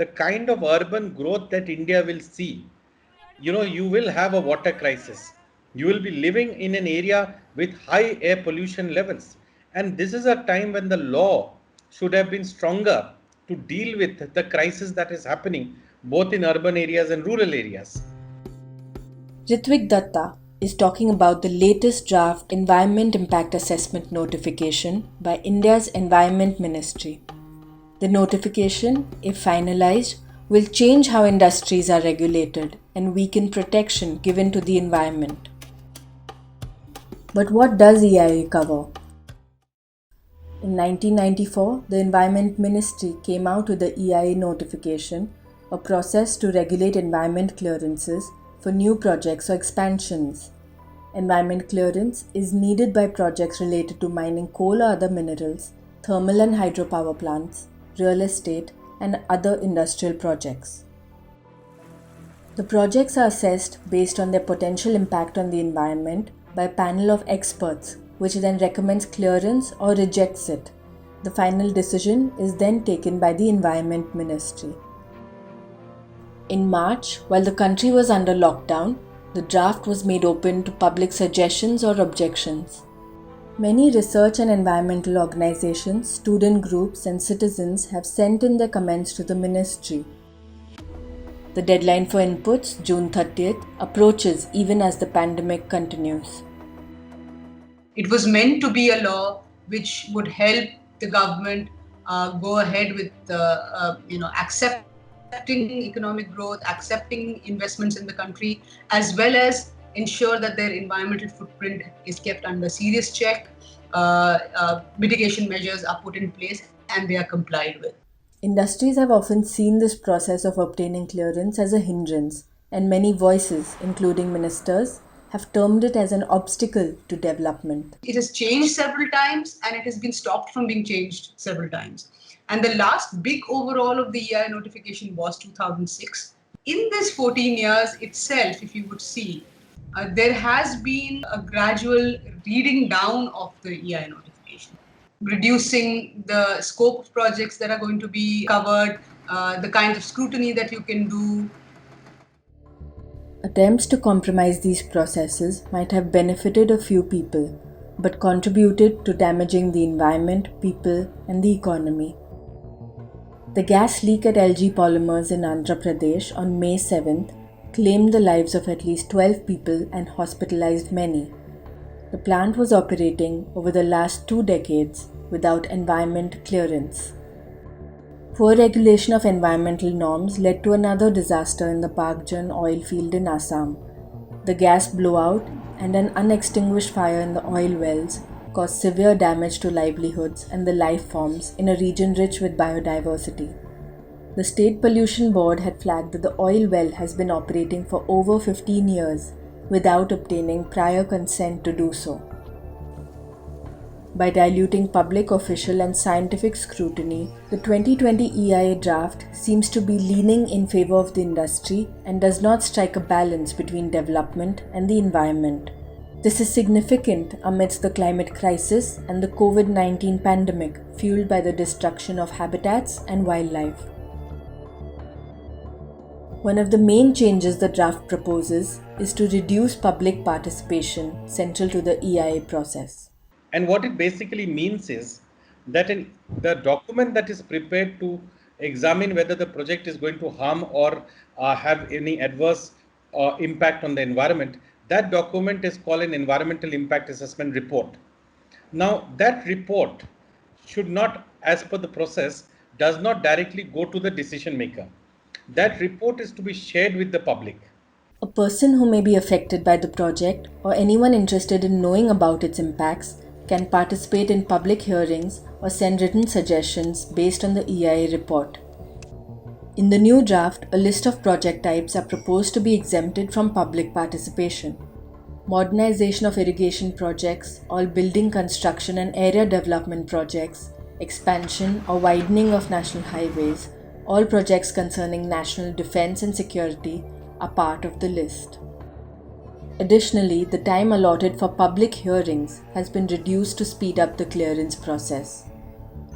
the kind of urban growth that India will see, you will have a water crisis. You will be living in an area with high air pollution levels. And this is a time when the law should have been stronger to deal with the crisis that is happening both in urban areas and rural areas. Ritvik Datta is talking about the latest draft Environment Impact Assessment notification by India's Environment Ministry. The notification, if finalized, will change how industries are regulated and weaken protection given to the environment. But what does EIA cover? In 1994, the Environment Ministry came out with the EIA notification, a process to regulate environment clearances for new projects or expansions. Environment clearance is needed by projects related to mining coal or other minerals, thermal and hydropower plants, real estate, and other industrial projects. The projects are assessed based on their potential impact on the environment by a panel of experts, which then recommends clearance or rejects it. The final decision is then taken by the Environment Ministry. In March, while the country was under lockdown, the draft was made open to public suggestions or objections. Many research and environmental organizations, student groups, and citizens have sent in their comments to the ministry. The deadline for inputs, June 30th, approaches even as the pandemic continues. It was meant to be a law which would help the government go ahead with accepting economic growth, accepting investments in the country, as well as ensure that their environmental footprint is kept under serious check, mitigation measures are put in place, and they are complied with. Industries have often seen this process of obtaining clearance as a hindrance, and many voices, including ministers, have termed it as an obstacle to development. It has changed several times and it has been stopped from being changed several times. And the last big overhaul of the EIA notification was 2006. In this 14 years itself, if you would see, there has been a gradual reading down of the EIA notification, reducing the scope of projects that are going to be covered, the kind of scrutiny that you can do. Attempts to compromise these processes might have benefited a few people, but contributed to damaging the environment, people, and the economy. The gas leak at LG Polymers in Andhra Pradesh on May 7th claimed the lives of at least 12 people and hospitalized many. The plant was operating over the last 2 decades without environment clearance. Poor regulation of environmental norms led to another disaster in the Pakjan oil field in Assam. The gas blowout and an unextinguished fire in the oil wells caused severe damage to livelihoods and the life forms in a region rich with biodiversity. The State Pollution Board had flagged that the oil well has been operating for over 15 years without obtaining prior consent to do so. By diluting public, official, and scientific scrutiny, the 2020 EIA draft seems to be leaning in favor of the industry and does not strike a balance between development and the environment. This is significant amidst the climate crisis and the COVID-19 pandemic fueled by the destruction of habitats and wildlife. One of the main changes the draft proposes is to reduce public participation central to the EIA process. And what it basically means is that the document that is prepared to examine whether the project is going to harm or have any adverse impact on the environment, that document is called an Environmental Impact Assessment Report. Now, that report should not, as per the process, does not directly go to the decision maker. That report is to be shared with the public. A person who may be affected by the project or anyone interested in knowing about its impacts can participate in public hearings or send written suggestions based on the EIA report. In the new draft, a list of project types are proposed to be exempted from public participation. Modernization of irrigation projects, all building construction and area development projects, expansion or widening of national highways, all projects concerning national defense and security are part of the list. Additionally, the time allotted for public hearings has been reduced to speed up the clearance process.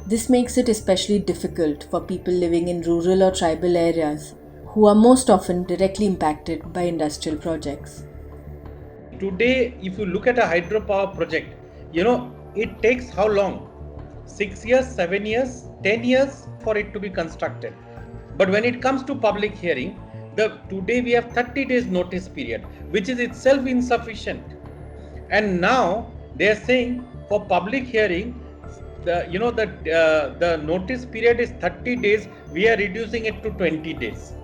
This makes it especially difficult for people living in rural or tribal areas, who are most often directly impacted by industrial projects. Today, if you look at a hydropower project, it takes how long? 6 years, 7 years, 10 years for it to be constructed. But when it comes to public hearing, today we have 30 days notice period, which is itself insufficient. And now they are saying for public hearing, the notice period is 30 days. We are reducing it to 20 days.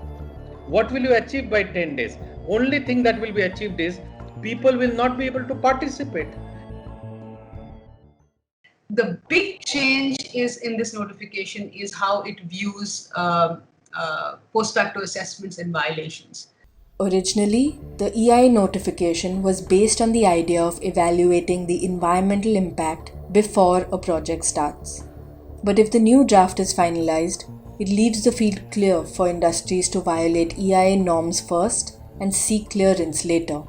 What will you achieve by 10 days? Only thing that will be achieved is people will not be able to participate. The big change is in this notification is how it views post facto assessments and violations. Originally, the EIA notification was based on the idea of evaluating the environmental impact before a project starts. But if the new draft is finalized, it leaves the field clear for industries to violate EIA norms first and seek clearance later.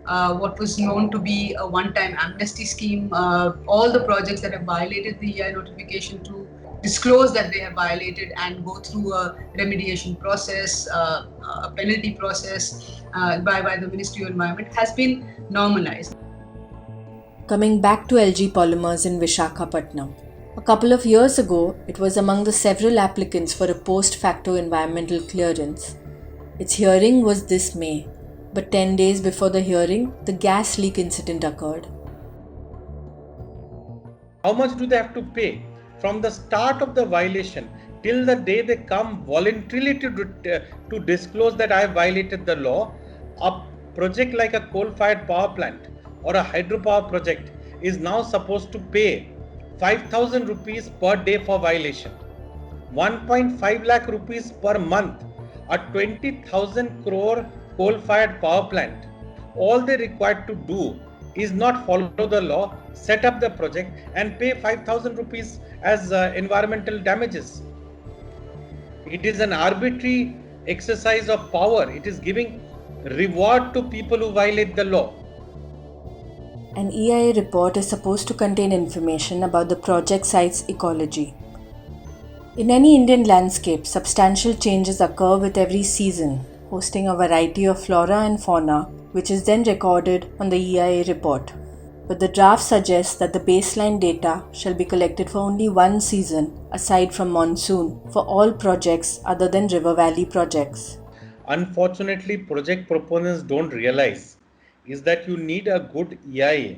What was known to be a one-time amnesty scheme, all the projects that have violated the EIA notification to disclose that they have violated and go through a remediation process, a penalty process by the Ministry of Environment has been normalized. Coming back to LG Polymers in Visakhapatnam. A couple of years ago, it was among the several applicants for a post-facto environmental clearance. Its hearing was this May, but 10 days before the hearing, the gas leak incident occurred. How much do they have to pay? From the start of the violation till the day they come voluntarily to disclose that I have violated the law, a project like a coal-fired power plant or a hydropower project is now supposed to pay 5,000 rupees per day for violation, 1.5 lakh rupees per month, a 20,000 crore coal-fired power plant. All they required to do is not follow the law, set up the project and pay 5,000 rupees as environmental damages. It is an arbitrary exercise of power. It is giving reward to people who violate the law. An EIA report is supposed to contain information about the project site's ecology. In any Indian landscape, substantial changes occur with every season, hosting a variety of flora and fauna, which is then recorded on the EIA report. But the draft suggests that the baseline data shall be collected for only one season, aside from monsoon, for all projects other than River Valley projects. Unfortunately, project proponents don't realize is that you need a good EIA.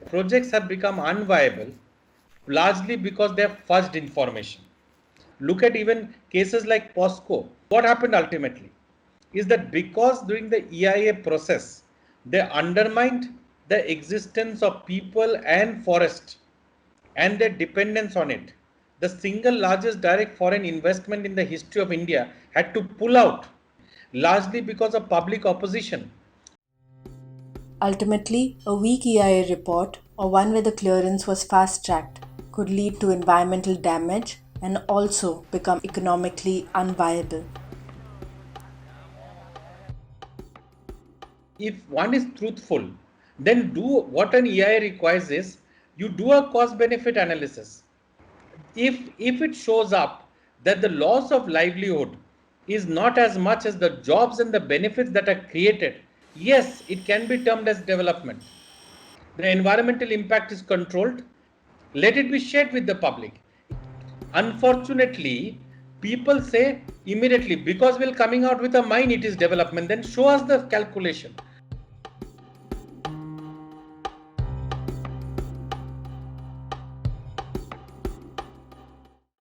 Projects have become unviable largely because they have fudged information. Look at even cases like POSCO. What happened ultimately is that because during the EIA process, they undermined the existence of people and forest and their dependence on it. The single largest direct foreign investment in the history of India had to pull out, largely because of public opposition. Ultimately, a weak EIA report, or one where the clearance was fast-tracked, could lead to environmental damage and also become economically unviable. If one is truthful, then do what an EIA requires is you do a cost-benefit analysis. If it shows up that the loss of livelihood is not as much as the jobs and the benefits that are created, yes, it can be termed as development. The environmental impact is controlled. Let it be shared with the public. Unfortunately, people say immediately, because we're coming out with a mine, it is development. Then show us the calculation.